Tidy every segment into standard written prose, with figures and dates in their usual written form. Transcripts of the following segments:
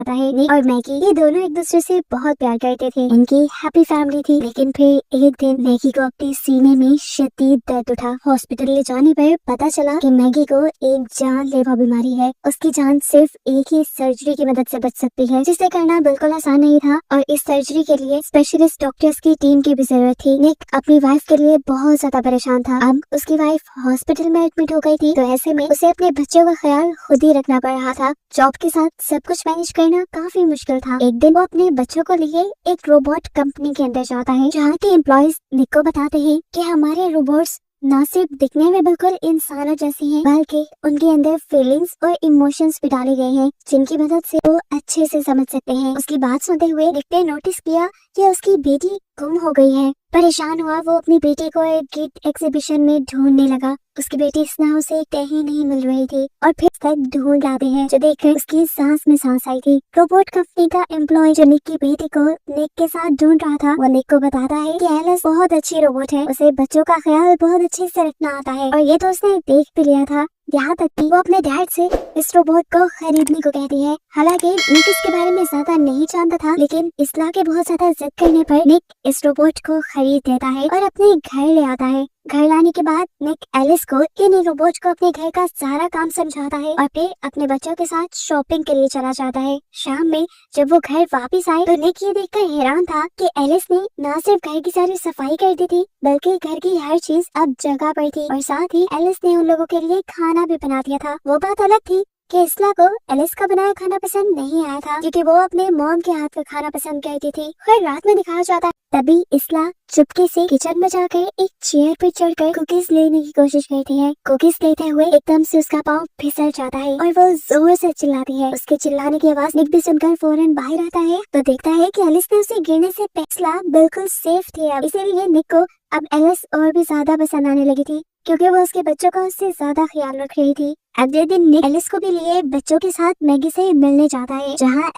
पता है निक और मैगी ये दोनों एक दूसरे से बहुत प्यार करते थे। इनकी हैप्पी फैमिली थी। लेकिन फिर एक दिन मैगी को अपने सीने में शदीद दर्द उठा। हॉस्पिटल ले जाने पर पता चला कि मैगी को एक जानलेवा बीमारी है। उसकी जान सिर्फ एक ही सर्जरी की मदद से बच सकती है, जिसे करना बिल्कुल आसान नहीं था और इस सर्जरी के लिए स्पेशलिस्ट डॉक्टर्स की टीम की भी जरूरत थी। निक अपनी वाइफ के लिए बहुत ज्यादा परेशान था। अब उसकी वाइफ हॉस्पिटल में एडमिट हो गई थी, तो ऐसे में उसे अपने बच्चों का ख्याल खुद ही रखना पड़ रहा था। जॉब के साथ सब कुछ मैनेज करना काफी मुश्किल था। एक दिन वो अपने बच्चों को लिए एक रोबोट कंपनी के अंदर जाता है, जहाँ के एम्प्लॉयज निक को बताते हैं कि हमारे रोबोट्स न सिर्फ दिखने में बिल्कुल इंसानों जैसे हैं, बल्कि उनके अंदर फीलिंग्स और इमोशंस भी डाले गए हैं, जिनकी मदद से वो अच्छे से समझ सकते हैं। उसकी बात सुनते हुए निक ने नोटिस किया कि उसकी बेटी गुम हो गई है। परेशान हुआ वो अपनी बेटी को एक गिफ्ट एग्जीबिशन में ढूंढने लगा। उसकी बेटी स्ना उसे कहीं नहीं मिल रही थी और फिर तक ढूंढ रहे हैं, जो देखकर उसकी सांस में सांस आई थी। रोबोट कंपनी का एम्प्लॉय जो निक की बेटी को निक के साथ ढूंढ रहा था, वो निक को बताता है कि एलिस बहुत अच्छी रोबोट है, उसे बच्चों का ख्याल बहुत अच्छे से रखना आता है और ये तो उसने देख भी लिया था। यहाँ तक कि वो अपने डैड से इस रोबोट को खरीदने को कहती है। हालांकि निक इसके बारे में ज्यादा नहीं जानता था, लेकिन इसला के बहुत ज्यादा जिद करने पर निक इस रोबोट को खरीद देता है और अपने घर ले आता है। घर लाने के बाद निक एलिस को इन रोबोट को अपने घर का सारा काम समझाता है और फिर अपने बच्चों के साथ शॉपिंग के लिए चला जाता है। शाम में जब वो घर वापस आए तो निक ये देखकर हैरान था कि एलिस ने न सिर्फ घर की सारी सफाई कर दी थी, बल्कि घर की हर चीज अब जगह पर थी और साथ ही एलिस ने उन लोगों के लिए खाना भी बना दिया था। वो बात अलग थी कि इसला को एलिस का बनाया खाना पसंद नहीं आया था, क्योंकि वो अपने मॉम के हाथ का खाना पसंद करती थी। फिर रात में दिखाया जाता है तभी इसला चुपके से किचन में जाकर एक चेयर पे चढ़कर कुकीज लेने की कोशिश करती है। कुकीज लेते हुए एकदम से उसका पाँव फिसल जाता है और वो जोर से चिल्लाती है। उसके चिल्लाने की आवाज निक भी सुनकर फौरन बाहर आता है तो देखता है कि एलिस ने उसे गिरने से इसला बिल्कुल सेफ थी। अब इसीलिए निक को अब एलिस और भी ज्यादा पसंद आने लगी थी, क्योंकि वो उसके बच्चों का उससे ज्यादा ख्याल रख रही थी। अगले दिन निक एलिस को भी लिए बच्चों के साथ मैगी से मिलने जाता है, जहाँ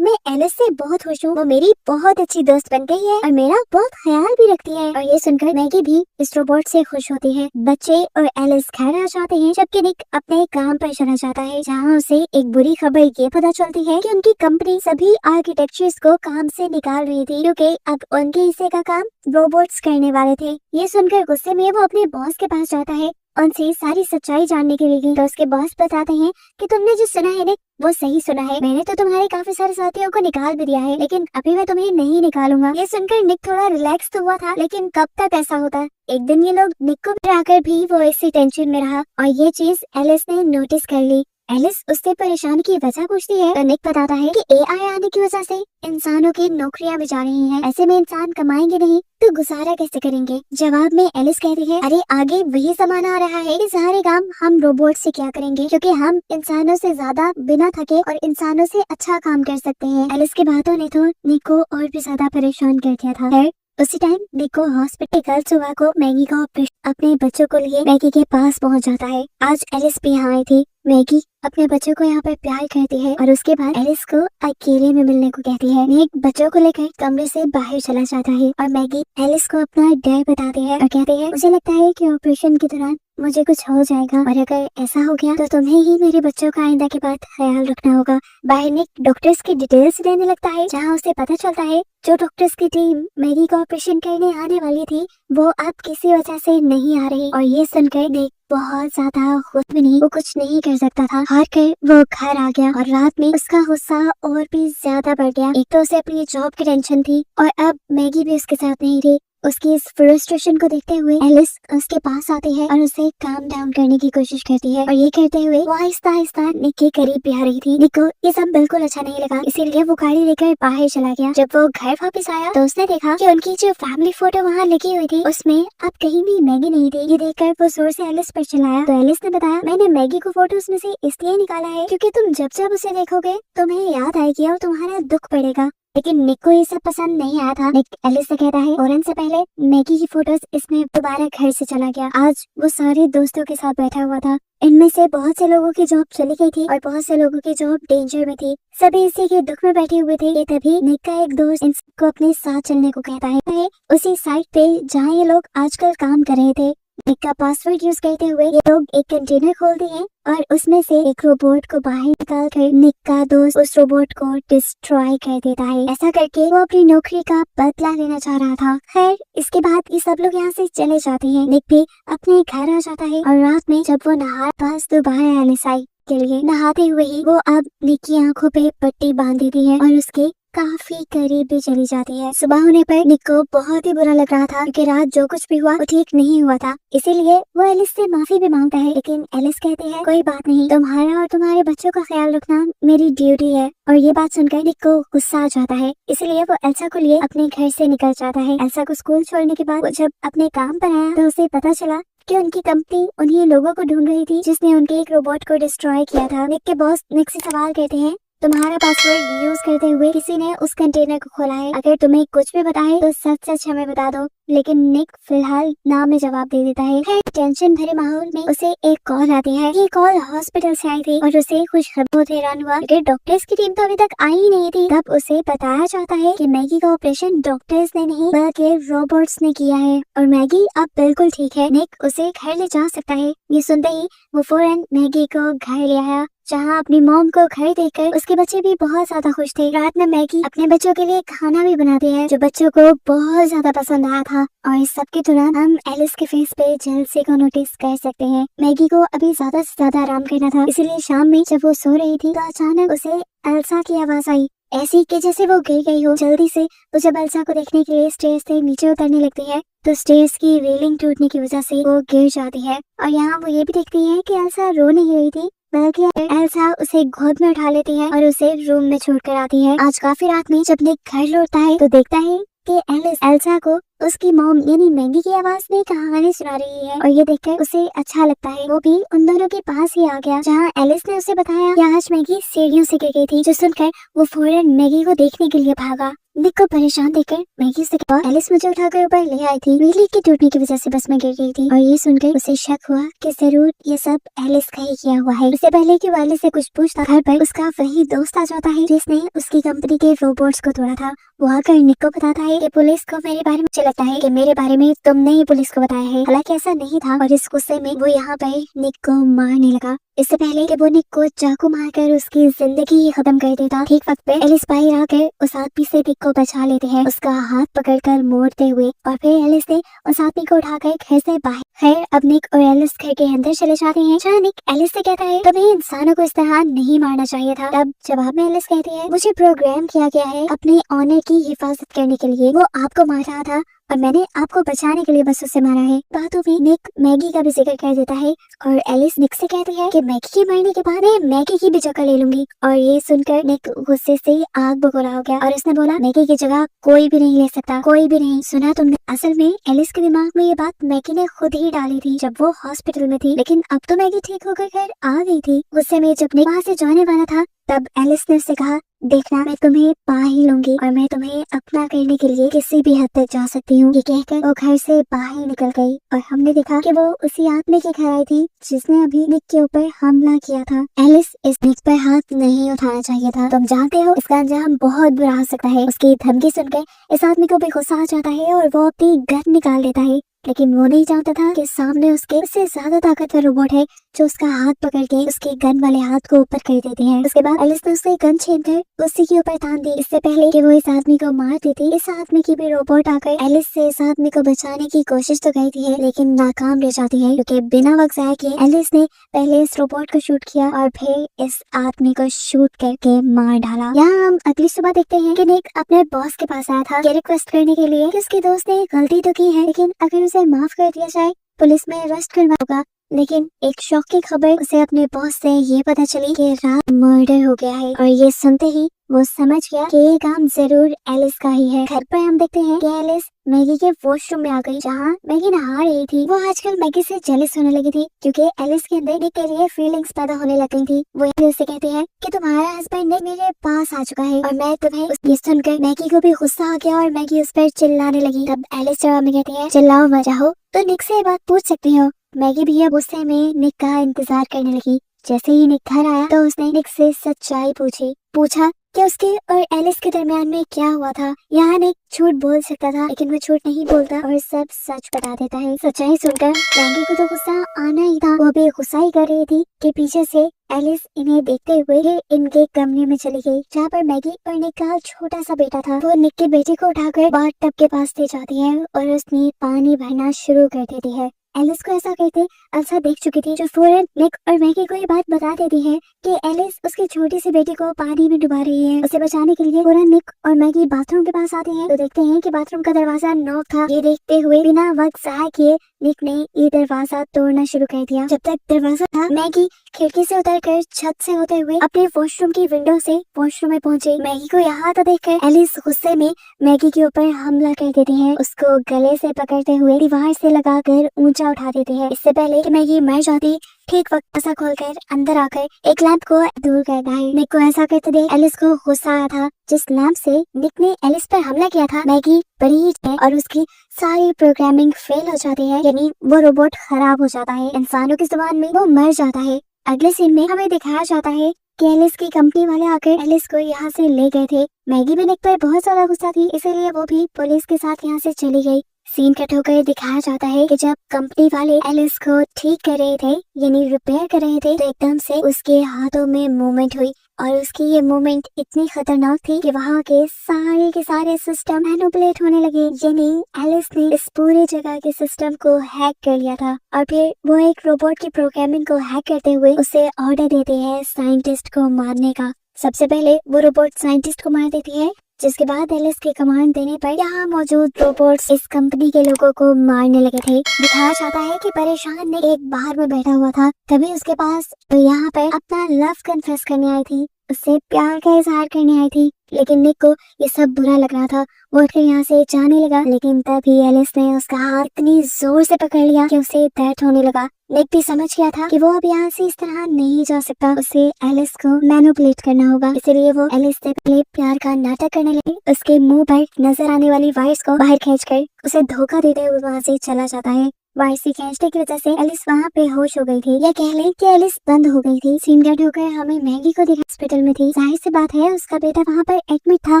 मैं एलिस से बहुत खुश हूँ, वो मेरी बहुत अच्छी दोस्त बन गई है और मेरा बहुत ख्याल भी रखती है। और ये सुनकर मैगी भी इस रोबोट से खुश होती है। बच्चे और एलिस घर आ जाते हैं, जबकि निक अपने काम पर चला जाता है, जहाँ उसे एक बुरी खबर ये पता चलती है कि उनकी कंपनी सभी आर्किटेक्चर्स को काम से निकाल रही थी, क्योंकि अब उनके हिस्से का काम रोबोट्स करने वाले थे। ये सुनकर गुस्से में वो अपने बॉस के पास जाता है, उनसे सारी सच्चाई जानने के लिए। तो उसके बॉस बताते हैं कि तुमने जो सुना है निक वो सही सुना है, मैंने तो तुम्हारे काफी सारे साथियों को निकाल भी दिया है, लेकिन अभी मैं तुम्हें नहीं निकालूंगा। ये सुनकर निक थोड़ा रिलैक्स तो हुआ था, लेकिन कब तक ऐसा होता। एक दिन ये लोग निक को गिराकर भी वो इसी टेंशन में रहा और ये चीज एलिस ने नोटिस कर ली। एलिस उससे परेशानी की वजह पूछती है तो निक बताता है कि एआई आने की वजह से इंसानों की नौकरियां भी जा रही हैं। ऐसे में इंसान कमाएंगे नहीं तो गुजारा कैसे करेंगे। जवाब में एलिस कहती है, अरे आगे वही जमाना आ रहा है कि सारे काम हम रोबोट से क्या करेंगे, क्योंकि हम इंसानों से ज्यादा बिना थके और इंसानों से अच्छा काम कर सकते हैं। एलिस की बातों ने तो निक को और भी ज्यादा परेशान कर दिया था। उसी टाइम निक को हॉस्पिटल कल सुबह को मैगी का ऑपरेशन अपने बच्चों को लिए मैगी के पास पहुंच जाता है। आज एलिस भी यहाँ आई थी। मैगी अपने बच्चों को यहाँ पर प्यार करती है और उसके बाद एलिस को अकेले में मिलने को कहती है। निक बच्चों को लेकर कमरे से बाहर चला जाता है और मैगी एलिस को अपना डर बताती है और कहती है, मुझे लगता है कि ऑपरेशन के दौरान मुझे कुछ हो जाएगा और अगर ऐसा हो गया तो तुम्हें ही मेरे बच्चों का आइंदा के बाद ख्याल रखना होगा। बाहर निक डॉक्टर्स की डिटेल्स देने लगता है, जहाँ उसे पता चलता है जो डॉक्टर्स की टीम मैगी का ऑपरेशन करने आने वाली थी वो अब किसी वजह से नहीं आ रही। और ये सुनकर निक बहुत ज्यादा खुद भी नहीं, वो कुछ नहीं कर सकता था। हार कर वो घर आ गया और रात में उसका गुस्सा और भी ज्यादा बढ़ गया। एक तो उसे अपनी जॉब की टेंशन थी और अब मैगी भी उसके साथ नहीं थी। उसकी इस फ्रस्ट्रेशन को देखते हुए एलिस उसके पास आती है और उसे काम डाउन करने की कोशिश करती है और ये करते हुए वो आहिस्ता आहिस्ता निक के करीब भी आ रही थी। निक को ये सब बिल्कुल अच्छा नहीं लगा, इसीलिए वो गाड़ी लेकर बाहर चला गया। जब वो घर वापस आया तो उसने देखा कि उनकी जो फैमिली फोटो वहाँ लगी हुई थी उसमें अब कहीं भी मैगी नहीं थी। ये देखकर वो जोर से एलिस पर चिल्लाया तो एलिस ने बताया, मैंने मैगी को फोटोज में से इसलिए निकाला है क्योंकि तुम जब जब उसे देखोगे तुम्हें याद आएगी और तुम्हारा दुख पड़ेगा। लेकिन निक को ये सब पसंद नहीं आया था। निक एलिस से कहता है, फौरन से पहले मैगी की फोटोज इसमें दोबारा घर से चला गया। आज वो सारे दोस्तों के साथ बैठा हुआ था। इनमें से बहुत से लोगों की जॉब चली गई थी और बहुत से लोगों की जॉब डेंजर में थी। सभी इसी के दुख में बैठे हुए थे। ये तभी निक का एक दोस्त इन सबको अपने साथ चलने को कहता है उसी साइट पे जहाँ ये लोग आजकल काम कर रहे थे। निक का पासवर्ड यूज करते हुए ये लोग एक कंटेनर खोलते हैं और उसमें से एक रोबोट को बाहर निकाल कर निक का दोस्त उस रोबोट को डिस्ट्रॉय कर देता है। ऐसा करके वो अपनी नौकरी का बदला लेना चाह रहा था। खैर इसके बाद ये सब लोग यहाँ से चले जाते हैं। निक भी अपने घर आ जाता है और रात में जब वो नहा पास दोबारा एलिस आई के लिए नहाते हुए ही वो अब निक की आंखों पे पट्टी बांध देती है और उसके काफी करीब भी चली जाती है। सुबह होने पर निक को बहुत ही बुरा लग रहा था क्योंकि रात जो कुछ भी हुआ वो ठीक नहीं हुआ था, इसीलिए वो एलिस से माफी भी मांगता है। लेकिन एलिस कहती है कोई बात नहीं, तुम्हारा और तुम्हारे बच्चों का ख्याल रखना मेरी ड्यूटी है। और ये बात सुनकर निक को गुस्सा आ जाता है, इसलिए वो एल्सा को लिए अपने घर से निकल जाता है। एल्सा को स्कूल छोड़ने के बाद वो जब अपने काम पर आया तो उसे पता चला कि उनकी कंपनी उन्हीं लोगों को ढूंढ रही थी जिसने उनके एक रोबोट को डिस्ट्रॉय किया था। निक के बॉस निक से सवाल करते हैं तुम्हारा पासवर्ड यूज करते हुए किसी ने उस कंटेनर को खोला है, अगर तुम्हें कुछ भी बताए तो सच सच हमें बता दो। लेकिन निक फिलहाल ना में जवाब दे देता है। टेंशन भरे माहौल में उसे एक कॉल आती है। ये कॉल हॉस्पिटल से आई थी और उसे खुशखबरी से हैरान हुआ कि डॉक्टर्स की टीम तो अभी तक आई ही नहीं थी। तब उसे बताया जाता है कि मैगी का ऑपरेशन डॉक्टर्स ने नहीं बल्कि रोबोट्स ने किया है और मैगी अब बिल्कुल ठीक है। निक उसे घर ले जा सकता है। ये सुनते ही वो फौरन मैगी को घर ले आया, जहाँ अपनी मॉम को घर देखकर उसके बच्चे भी बहुत ज्यादा खुश थे। रात में मैगी अपने बच्चों के लिए खाना भी बनाती है जो बच्चों को बहुत ज्यादा पसंद आया था। और इस सब के दौरान हम एलिस के फेस पे जेलसी को नोटिस कर सकते हैं। मैगी को अभी ज्यादा से ज्यादा आराम करना था, इसलिए शाम में जब वो सो रही थी तो अचानक उसे एल्सा की आवाज आई, ऐसी कि जैसे वो गिर गई हो। जल्दी से वो जब एल्सा को देखने के लिए स्टेज से नीचे उतरने लगती है तो स्टेज की रेलिंग टूटने की वजह से वो गिर जाती है। और यहाँ वो ये भी देखती है कि एल्सा रो नहीं रही थी बल्कि एल्सा उसे गोद में उठा लेती है और उसे रूम में छोड़कर आती है। आज काफी रात में जब निक घर लौटता है तो देखता है कि एलिस एल्सा को उसकी मॉम यानी मैगी की आवाज में कहानी सुना रही है और ये देखकर उसे अच्छा लगता है। वो भी उन दोनों के पास ही आ गया जहाँ एलिस ने उसे बताया कि आज मैगी सीढ़ियों से गिर गई थी, जो सुनकर वो फौरन मैगी को देखने के लिए भागा। निक को परेशान देखकर मैगी से कहा एलिस मुझे उठाकर ऊपर ले आई थी, बिजली की टूटने की वजह से बस में गिर गई थी। और ये सुनकर उसे शक हुआ कि जरूर ये सब एलिस का ही किया हुआ है। इससे पहले कि वो एलिस से कुछ पूछता घर पर उसका वही दोस्त आ जाता है जिसने उसकी कंपनी के रोबोट्स को तोड़ा था। वो आकर निक को बताता है कि पुलिस को मेरे बारे में लगता है कि मेरे बारे में तुमने ही पुलिस को बताया है, हालांकि ऐसा नहीं था। और इस गुस्से में वो यहाँ पर निक को मारने लगा। इससे पहले कि वो निक को चाकू मारकर उसकी जिंदगी ही खत्म कर देता, ठीक वक्त पे एलिस बाहर आकर उस आदमी से निक को बचा लेते हैं, उसका हाथ पकड़कर मोड़ते हुए। और फिर एलिस ने उस आदमी को उठाकर घर से बाहर। खैर अब निक और एलिस घर के अंदर चले जाते हैं जहाँ निक एलिस से कहता है तुम्हें इंसानों को इस तरह नहीं मारना चाहिए था। तब जवाब में एलिस कहती है मुझे प्रोग्राम किया गया है अपने ऑनर की हिफाजत करने के लिए, वो आपको मार रहा था और मैंने आपको बचाने के लिए बस उसे मारा है। बातों में निक मैगी का भी जिक्र कर देता है और एलिस निक से कहती है कि मैगी के मरने के बाद मैं मैगी की भी जगह ले लूंगी। और ये सुनकर निक गुस्से से आग बगोला हो गया और उसने बोला मैगी की जगह कोई भी नहीं ले सकता, कोई भी नहीं। सुना तुमने? असल में एलिस के दिमाग में ये बात मैगी ने खुद ही डाली थी जब वो हॉस्पिटल में थी, लेकिन अब तो मैगी ठीक होकर घर आ गई थी। गुस्से में जब निक वहाँ से जाने वाला था तब एलिस ने उससे कहा देखना मैं तुम्हें पा ही लूंगी और मैं तुम्हें अपना करने के लिए किसी भी हद तक जा सकती हूँ। ये कहकर वो घर से बाहर निकल गई और हमने देखा कि वो उसी आदमी के घर आई थी जिसने अभी निक के ऊपर हमला किया था। एलिस इस निक पर हाथ नहीं उठाना चाहिए था, तुम जानते हो इसका अंजाम बहुत बुरा हो सकता है। उसकी धमकी सुनकर इस आदमी को भी गुस्सा आ जाता है और वो अपनी गन निकाल देता है, लेकिन वो नहीं जानता था कि सामने उसके उससे ज्यादा ताकतवर रोबोट है जो उसका हाथ पकड़ के उसके गन वाले हाथ को ऊपर कर देते हैं। उसके बाद एलिस ने उससे गन छीनकर उसी के ऊपर तान दी। इससे पहले कि वो इस आदमी को मार देती, इस आदमी की भी रोबोट आकर एलिस से इस आदमी को बचाने की कोशिश तो करती है लेकिन नाकाम रह जाती है क्योंकि बिना वक्त जाए किए एलिस ने पहले इस रोबोट को शूट किया और फिर इस आदमी को शूट करके मार डाला। यहाँ हम अगली सुबह देखते हैं कि निक अपने बॉस के पास आया था ये रिक्वेस्ट करने के लिए कि उसके दोस्त ने गलती तो की है लेकिन अगर उसे माफ कर दिया जाए पुलिस में अरेस्ट करना होगा। लेकिन एक शौक की खबर उसे अपने बॉस से ये पता चली कि रात मर्डर हो गया है और ये सुनते ही वो समझ गया कि ये काम जरूर एलिस का ही है। घर पर हम देखते हैं कि एलिस मैगी के वॉशरूम में आ गई जहाँ मैगी नहा रही थी। वो आजकल मैगी से जेलस होने लगी थी क्योंकि एलिस के अंदर निक के लिए फीलिंग्स पैदा होने लग गई थी। वो एलिस से कहती है कि तुम्हारा हस्बैंड निक मेरे पास आ चुका है और मैं तुम्हें ये सुनकर मैगी को भी गुस्सा आ गया और मैगी उस पर चिल्लाने लगी। तब एलिस जवाब में कहती है चिल्लाओ मत जाओ तो निक से बात पूछ सकती हो। मैगी भी अब गुस्से में निक का इंतजार करने लगी। जैसे ही निक घर आया तो उसने निक से सच्चाई पूछा कि उसके और एलिस के दरमियान में क्या हुआ था। यहाँ निक झूठ बोल सकता था लेकिन वो झूठ नहीं बोलता और सब सच बता देता है। सच्चाई सुनकर मैगी को तो गुस्सा आना ही था। वो भी गुस्सा ही कर रही थी कि पीछे से एलिस इन्हें देखते हुए ही इनके कमरे में चली गई, जहाँ पर मैगी और निक का छोटा सा बेटा था। वो निक के बेटे को उठाकर बाथ टब के पास ले जाती है और उसमें पानी भरना शुरू कर देती है। एलिस को ऐसा कहते अल्सा देख चुकी थी, जो फौरन निक और मैगी को ये बात बता देती है कि एलिस उसकी छोटी सी बेटी को पानी में डुबा रही है। उसे बचाने के लिए फौरन निक और मैगी बाथरूम के पास आते हैं तो देखते हैं कि बाथरूम का दरवाजा नॉक था। ये देखते हुए बिना वक्त जाया किए निक ने ये दरवाजा तोड़ना शुरू कर दिया। जब तक दरवाजा था, मैगी खिड़की से उतरकर छत से होते हुए अपने वॉशरूम की विंडो से वॉशरूम में पहुंची। मैगी को यहाँ आता देखकर एलिस गुस्से में मैगी के ऊपर हमला कर देती है। उसको गले से पकड़ते हुए दीवार से लगाकर ऊंचा उठा देती है। इससे पहले कि मैगी मर जाती, ठीक वक्त ऐसा खोलकर अंदर आकर एक लैंप को दूर करता है। निक को ऐसा करते देख एलिस को गुस्सा आया था। जिस लैंप से निक ने एलिस पर हमला किया था, मैगी बड़ी ही है और उसकी सारी प्रोग्रामिंग फेल हो जाती है, यानी वो रोबोट खराब हो जाता है। इंसानों की जुबान में वो मर जाता है। अगले सीन में हमें दिखाया जाता है कि एलिस की कंपनी वाले आकर एलिस को यहाँ से ले गए थे। मैगी भी निक पर बहुत ज्यादा गुस्सा थी, इसीलिए वो भी पुलिस के साथ यहाँ से चली गई। सीन कट होकर दिखाया जाता है कि जब कंपनी वाले एलिस को ठीक कर रहे थे, यानी रिपेयर कर रहे थे, तो एकदम से उसके हाथों में मूवमेंट हुई और उसकी ये मूवमेंट इतनी खतरनाक थी कि वहाँ के सारे सिस्टम मैनिपुलेट होने लगे। यानी एलिस ने इस पूरी जगह के सिस्टम को हैक कर लिया था और फिर वो एक रोबोट की प्रोग्रामिंग को हैक करते हुए उसे ऑर्डर देते हैं साइंटिस्ट को मारने का। सबसे पहले वो रोबोट साइंटिस्ट को मार देती है, जिसके बाद एलिस के कमांड देने पर यहाँ मौजूद रोबोट्स इस कंपनी के लोगों को मारने लगे थे। दिखाया जाता है कि परेशान ने एक बाहर में बैठा हुआ था, तभी उसके पास तो यहाँ पर अपना लव कन्फेस करने आई थी, उससे प्यार का इजहार करने आई थी। लेकिन निक को ये सब बुरा लग रहा था। वो उठकर यहाँ से जाने लगा, लेकिन तभी एलिस ने उसका हाथ इतनी जोर से पकड़ लिया कि उसे दर्द होने लगा। निक भी समझ गया था कि वो अब यहाँ से इस तरह नहीं जा सकता, उसे एलिस को मैनिपुलेट करना होगा। इसलिए वो एलिस से पहले प्यार का नाटक करने लगे। उसके मुंह पर नजर आने वाली वायर्स को बाहर खींचकर उसे धोखा देते हुए वहाँ से चला जाता है। वायरसी खींचने की वजह से एलिस वहाँ पे होश हो गई थी, या कह ले कि एलिस बंद हो गई थी। सीन कट होकर हमें मैगी को दिखा हॉस्पिटल में थी। जाहिर सी बात है उसका बेटा वहाँ पर एडमिट था।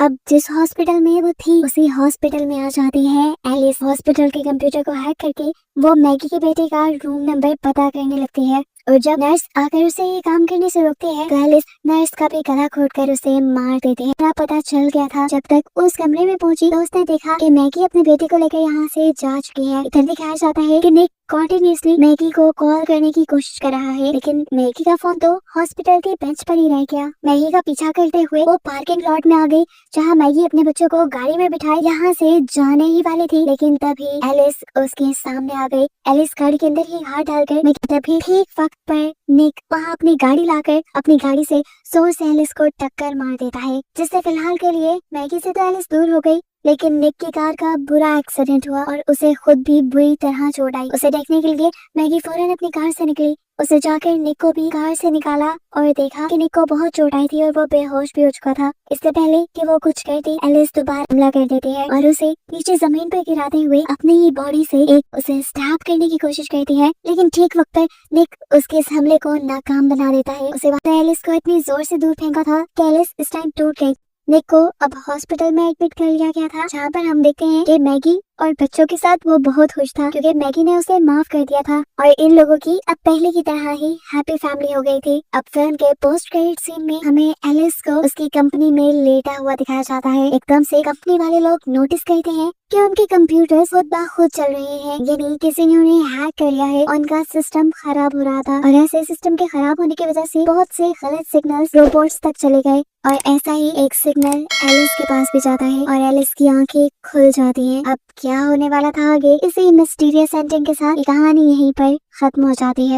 अब जिस हॉस्पिटल में वो थी उसी हॉस्पिटल में आ जाती है एलिस। हॉस्पिटल के कंप्यूटर को हैक करके वो मैगी के बेटे का रूम नंबर पता करने लगती है और जब नर्स आकर उसे ये काम करने से रोकती है तो एलिस नर्स का भी गला घोटकर उसे मार देती है। पता चल गया था। जब तक उस कमरे में पहुंची तो उसने देखा कि मैगी अपने बेटे को लेकर यहाँ से जा चुकी है। इधर दिखाया जाता है कि निक कॉन्टिन्यूसली मैगी को कॉल करने की कोशिश कर रहा है, लेकिन मैगी का फोन तो हॉस्पिटल के बेंच पर ही रह गया। मैगी का पीछा करते हुए वो पार्किंग लॉट में आ गई, जहाँ मैगी अपने बच्चों को गाड़ी में बिठाए यहाँ से जाने ही वाली थी, लेकिन तभी एलिस उसके सामने आ गई। एलिस गाड़ी के अंदर ही हाथ डालकर मैगी तभी ठीक वक्त पर निक वहाँ अपनी गाड़ी लाकर अपनी गाड़ी से जोर से एलिस को टक्कर मार देता है, जिससे फिलहाल के लिए मैगी से तो एलिस दूर हो गई, लेकिन निक की कार का बुरा एक्सीडेंट हुआ और उसे खुद भी बुरी तरह चोट आई। उसे देखने के लिए मैगी फौरन अपनी कार से निकली। उसे जाकर निक को भी कार से निकाला और देखा कि निक को बहुत चोट आई थी और वो बेहोश भी हो चुका था। इससे पहले कि वो कुछ करती, एलिस दोबारा हमला कर देती है और उसे नीचे जमीन पर गिराते हुए अपनी ही बॉडी से एक उसे स्टैब करने की कोशिश करती है, लेकिन ठीक वक्त पर निक उसके इस हमले को नाकाम बना देता है। उसे एलिस को इतनी जोर से दूर फेंका था कि एलिस इस टाइम टूट गई। निक को अब हॉस्पिटल में एडमिट कर लिया गया था, जहाँ पर हम देखते हैं कि मैगी और बच्चों के साथ वो बहुत खुश था क्योंकि मैगी ने उसे माफ कर दिया था और इन लोगों की अब पहले की तरह ही हैप्पी फैमिली हो गई थी। अब फिल्म के पोस्ट क्रेडिट सीन में हमें एलिस को उसकी कंपनी में लेटा हुआ दिखाया जाता है। एकदम से कंपनी वाले लोग नोटिस करते हैं कि उनके कंप्यूटर्स खुद ब खुद चल रहे हैं, यानी किसी ने उन्हें हैक कर लिया है। उनका सिस्टम खराब हो रहा था और ऐसे सिस्टम के खराब होने की वजह से बहुत से गलत सिग्नल्स रोबोट्स तक चले गए और ऐसा ही एक सिग्नल एलिस के पास भी जाता है और एलिस की आंखें खुल जाती हैं। अब क्या होने वाला था आगे, इसी मिस्टीरियस एंडिंग के साथ कहानी यहीं पर खत्म हो जाती है।